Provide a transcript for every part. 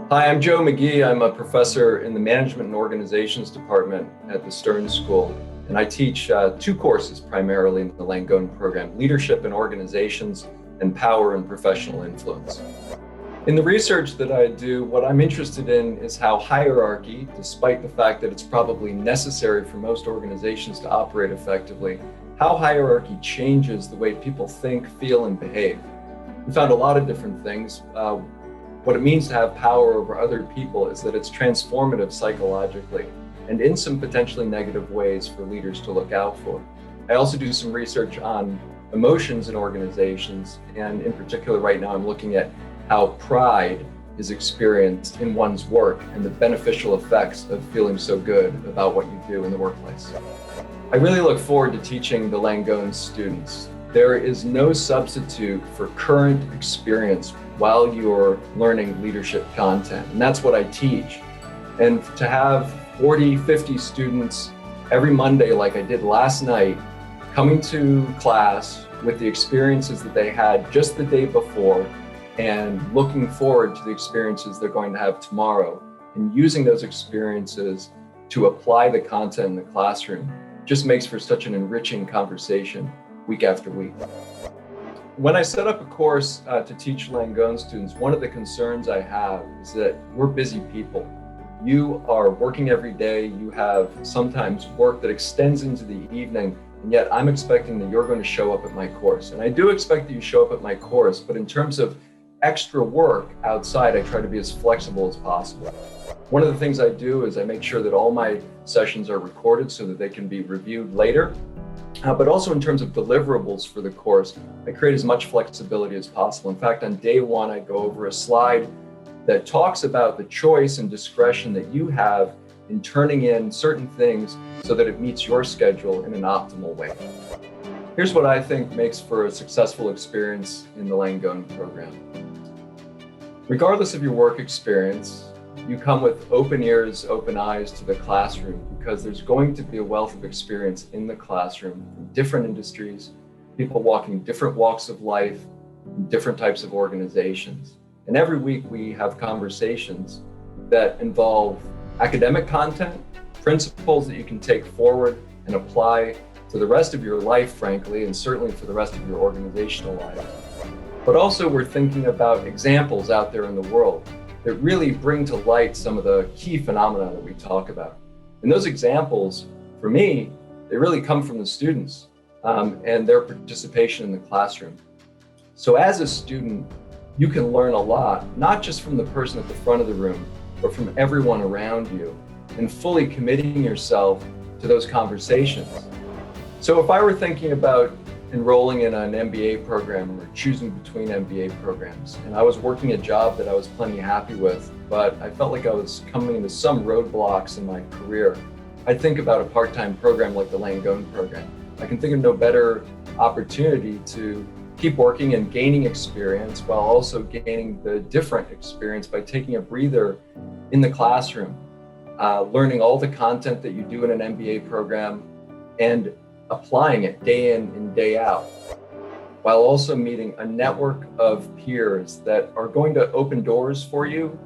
Hi, I'm Joe Magee. I'm a professor in the Management and Organizations Department at the Stern School, and I teach two courses primarily in the Langone program: Leadership in Organizations and Power and Professional Influence. In the research that I do, what I'm interested in is how hierarchy, despite the fact that it's probably necessary for most organizations to operate effectively, how hierarchy changes the way people think, feel, and behave. We found a lot of different things. What it means to have power over other people is that it's transformative psychologically and in some potentially negative ways for leaders to look out for. I also do some research on emotions in organizations, and in particular right now I'm looking at how pride is experienced in one's work and the beneficial effects of feeling so good about what you do in the workplace. I really look forward to teaching the Langone students. There is no substitute for current experience while you're learning leadership content, and that's what I teach. And to have 40, 50 students every Monday, like I did last night, coming to class with the experiences that they had just the day before and looking forward to the experiences they're going to have tomorrow, and using those experiences to apply the content in the classroom just makes for such an enriching conversation week after week. When I set up a course to teach Langone students, one of the concerns I have is that we're busy people. You are working every day, you have sometimes work that extends into the evening, and yet I'm expecting that you're going to show up at my course. And I do expect that you show up at my course, but in terms of extra work outside, I try to be as flexible as possible. One of the things I do is I make sure that all my sessions are recorded so that they can be reviewed later. But also in terms of deliverables for the course, I create as much flexibility as possible. In fact, on day one, I go over a slide that talks about the choice and discretion that you have in turning in certain things so that it meets your schedule in an optimal way. Here's what I think makes for a successful experience in the Langone program. Regardless of your work experience, you come with open ears, open eyes to the classroom, because there's going to be a wealth of experience in the classroom from different industries, people walking different walks of life, different types of organizations. And every week we have conversations that involve academic content, principles that you can take forward and apply to the rest of your life, frankly, and certainly for the rest of your organizational life. But also we're thinking about examples out there in the world that really bring to light some of the key phenomena that we talk about. And those examples, for me, they really come from the students and their participation in the classroom. So as a student, you can learn a lot, not just from the person at the front of the room, but from everyone around you, and fully committing yourself to those conversations. So if I were thinking about enrolling in an MBA program or choosing between MBA programs, and I was working a job that I was plenty happy with, but I felt like I was coming into some roadblocks in my career, I'd think about a part-time program like the Langone program. I can think of no better opportunity to keep working and gaining experience while also gaining the different experience by taking a breather in the classroom, learning all the content that you do in an MBA program and applying it day in and day out, while also meeting a network of peers that are going to open doors for you.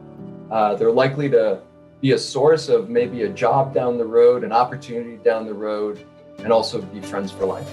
They're likely to be a source of maybe a job down the road, an opportunity down the road, and also be friends for life.